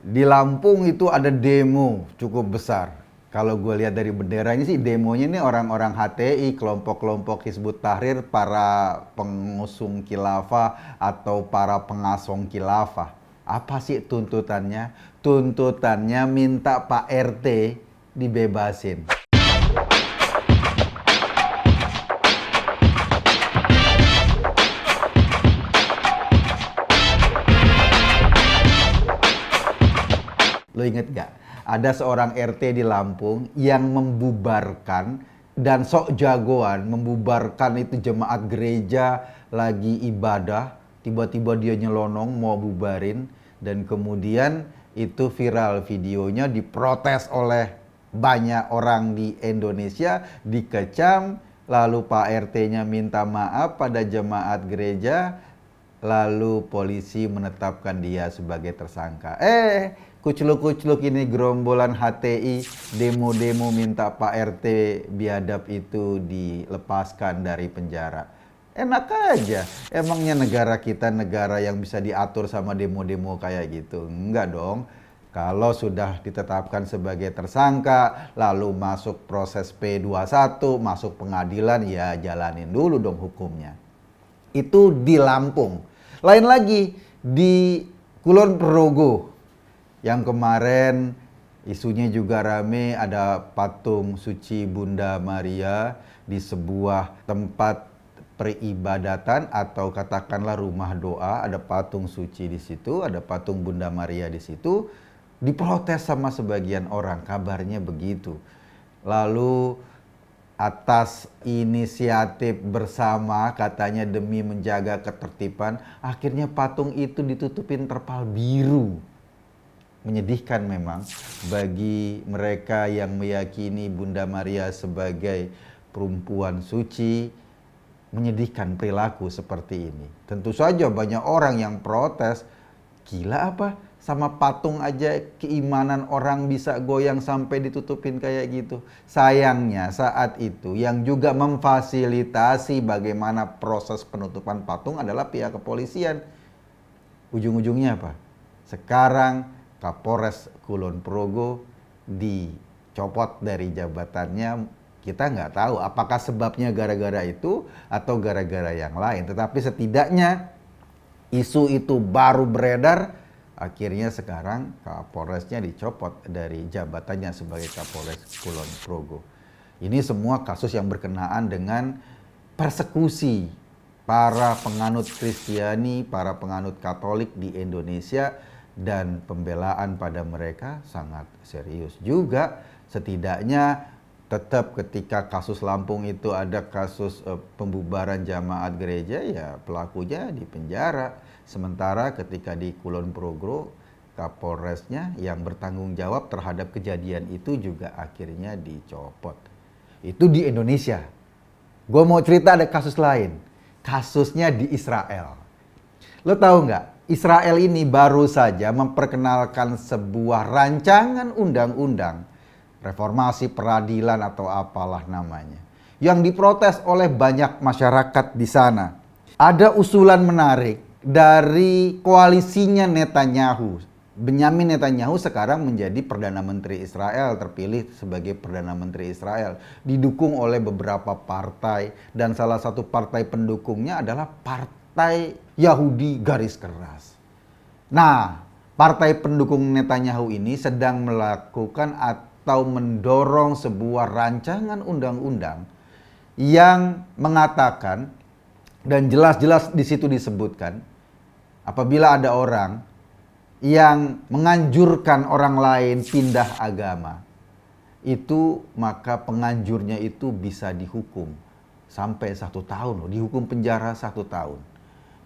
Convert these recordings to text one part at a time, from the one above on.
Di Lampung itu ada demo cukup besar. Kalau gue lihat dari benderanya sih demonya ini orang-orang HTI, kelompok-kelompok Hizbut Tahrir, para pengusung khilafah atau para pengasong khilafah. Apa sih tuntutannya? Tuntutannya minta Pak RT dibebasin. Lo inget gak? Ada seorang RT di Lampung yang membubarkan dan sok jagoan membubarkan itu jemaat gereja lagi ibadah. Tiba-tiba dia nyelonong mau bubarin dan kemudian itu viral videonya diprotes oleh banyak orang di Indonesia, dikecam, lalu Pak RT-nya minta maaf pada jemaat gereja, lalu polisi menetapkan dia sebagai tersangka. Kucluk-kucluk ini gerombolan HTI demo-demo minta Pak RT biadab itu dilepaskan dari penjara. Enak aja, emangnya negara kita negara yang bisa diatur sama demo-demo kayak gitu? Enggak dong. Kalau sudah ditetapkan sebagai tersangka, lalu masuk proses P21, masuk pengadilan, ya jalanin dulu dong hukumnya. Itu di Lampung. Lain lagi di Kulon Progo yang kemarin isunya juga rame, ada patung suci Bunda Maria di sebuah tempat peribadatan atau katakanlah rumah doa, ada patung suci di situ, ada patung Bunda Maria di situ, diprotes sama sebagian orang, kabarnya begitu. Lalu atas inisiatif bersama katanya demi menjaga ketertiban, akhirnya patung itu ditutupin terpal biru. Menyedihkan memang bagi mereka yang meyakini Bunda Maria sebagai perempuan suci, menyedihkan perilaku seperti ini. Tentu saja banyak orang yang protes, gila apa? Sama patung aja keimanan orang bisa goyang sampai ditutupin kayak gitu. Sayangnya saat itu yang juga memfasilitasi bagaimana proses penutupan patung adalah pihak kepolisian. Ujung-ujungnya apa? Sekarang Kapolres Kulon Progo dicopot dari jabatannya. Kita nggak tahu apakah sebabnya gara-gara itu atau gara-gara yang lain. Tetapi setidaknya isu itu baru beredar, akhirnya sekarang Kapolresnya dicopot dari jabatannya sebagai Kapolres Kulon Progo. Ini semua kasus yang berkenaan dengan persekusi para penganut Kristiani, para penganut Katolik di Indonesia, dan pembelaan pada mereka sangat serius juga. Setidaknya tetap ketika kasus Lampung itu ada kasus pembubaran jamaat gereja, ya pelakunya dipenjara. Sementara ketika di Kulon Progo, Kapolresnya yang bertanggung jawab terhadap kejadian itu juga akhirnya dicopot. Itu di Indonesia. Gue mau cerita ada kasus lain. Kasusnya di Israel. Lo tahu nggak? Israel ini baru saja memperkenalkan sebuah rancangan undang-undang reformasi peradilan atau apalah namanya, yang diprotes oleh banyak masyarakat di sana. Ada usulan menarik dari koalisinya Netanyahu. Benyamin Netanyahu sekarang menjadi Perdana Menteri Israel, terpilih sebagai Perdana Menteri Israel, didukung oleh beberapa partai, dan salah satu partai pendukungnya adalah Partai Yahudi Garis Keras. Nah, partai pendukung Netanyahu ini sedang melakukan atau mendorong sebuah rancangan undang-undang yang mengatakan, dan jelas-jelas di situ disebutkan, apabila ada orang yang menganjurkan orang lain pindah agama, itu maka penganjurnya itu bisa dihukum sampai 1 tahun, dihukum penjara 1 tahun.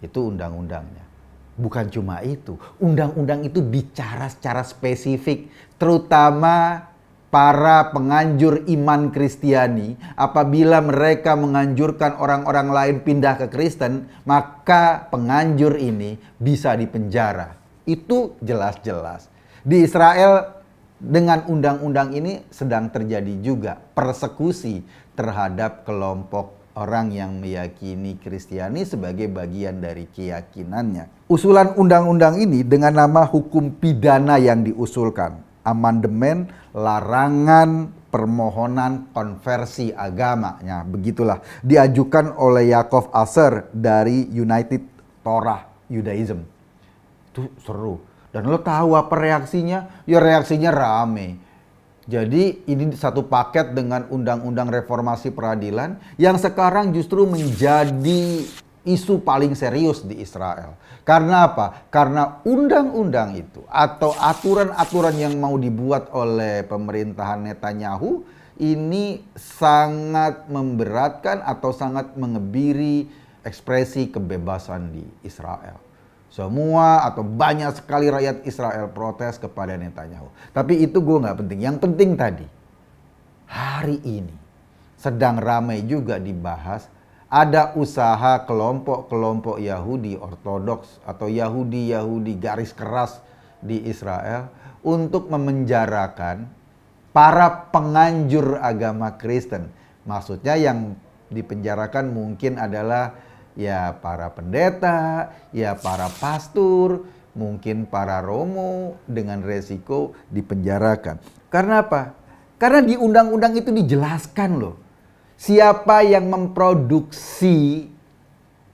Itu undang-undangnya. Bukan cuma itu, undang-undang itu bicara secara spesifik, terutama para penganjur iman Kristiani. Apabila mereka menganjurkan orang-orang lain pindah ke Kristen, maka penganjur ini bisa dipenjara. Itu jelas-jelas. Di Israel dengan undang-undang ini sedang terjadi juga persekusi terhadap kelompok orang yang meyakini Kristiani sebagai bagian dari keyakinannya. Usulan undang-undang ini dengan nama hukum pidana yang diusulkan, amandemen larangan permohonan konversi agama. Ya, begitulah. Diajukan oleh Yaakov Asser dari United Torah Judaism. Itu seru. Dan lo tahu apa reaksinya? Ya reaksinya rame. Jadi ini satu paket dengan undang-undang reformasi peradilan yang sekarang justru menjadi isu paling serius di Israel. Karena apa? Karena undang-undang itu atau aturan-aturan yang mau dibuat oleh pemerintahan Netanyahu ini sangat memberatkan atau sangat mengebiri ekspresi kebebasan di Israel. Semua atau banyak sekali rakyat Israel protes kepada Netanyahu. Tapi itu gue nggak penting. Yang penting tadi, hari ini sedang ramai juga dibahas ada usaha kelompok-kelompok Yahudi Ortodoks atau Yahudi garis keras di Israel untuk memenjarakan para penganjur agama Kristen. Maksudnya yang dipenjarakan mungkin adalah ya para pendeta, ya para pastor, mungkin para romo dengan resiko dipenjarakan. Karena apa? Karena di undang-undang itu dijelaskan loh. Siapa yang memproduksi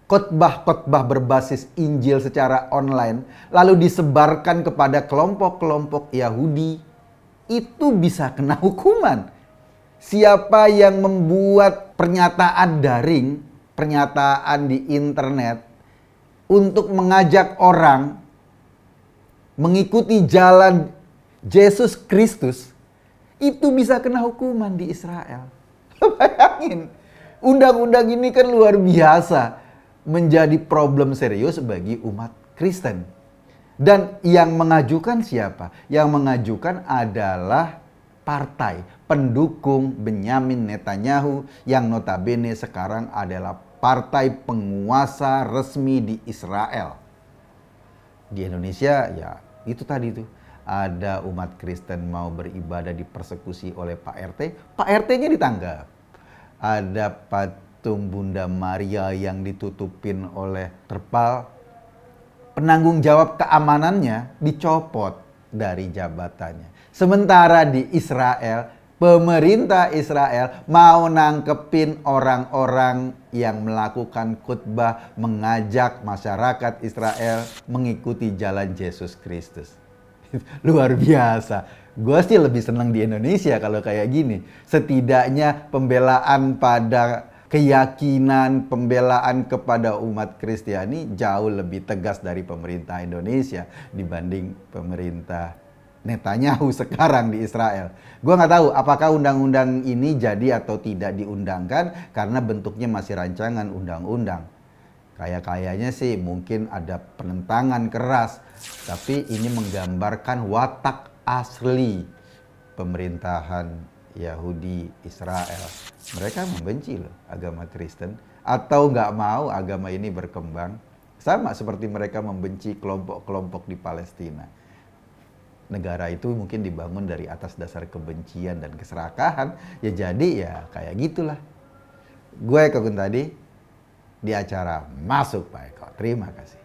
khotbah-khotbah berbasis Injil secara online lalu disebarkan kepada kelompok-kelompok Yahudi itu bisa kena hukuman. Siapa yang membuat pernyataan daring, pernyataan di internet untuk mengajak orang mengikuti jalan Yesus Kristus, itu bisa kena hukuman di Israel. Bayangin, undang-undang ini kan luar biasa menjadi problem serius bagi umat Kristen. Dan yang mengajukan siapa? Yang mengajukan adalah partai pendukung Benyamin Netanyahu yang notabene sekarang adalah partai penguasa resmi di Israel. Di Indonesia ya itu tadi tuh. Ada umat Kristen mau beribadah dipersekusi oleh Pak RT, Pak RT-nya ditangkap. Ada patung Bunda Maria yang ditutupin oleh terpal, penanggung jawab keamanannya dicopot dari jabatannya. Sementara di Israel, pemerintah Israel mau nangkepin orang-orang yang melakukan khutbah mengajak masyarakat Israel mengikuti jalan Yesus Kristus. Luar biasa. Gue sih lebih senang di Indonesia kalau kayak gini. Setidaknya pembelaan pada keyakinan, pembelaan kepada umat Kristiani jauh lebih tegas dari pemerintah Indonesia dibanding pemerintah Netanyahu sekarang di Israel. Gue nggak tahu apakah undang-undang ini jadi atau tidak diundangkan karena bentuknya masih rancangan undang-undang. Kayaknya sih mungkin ada penentangan keras, tapi ini menggambarkan watak asli pemerintahan Yahudi Israel. Mereka membenci loh agama Kristen atau nggak mau agama ini berkembang. Sama seperti mereka membenci kelompok-kelompok di Palestina. Negara itu mungkin dibangun dari atas dasar kebencian dan keserakahan. Ya jadi ya kayak gitulah. Gue Eko Kuntadi di acara Masuk Pak Eko. Terima kasih.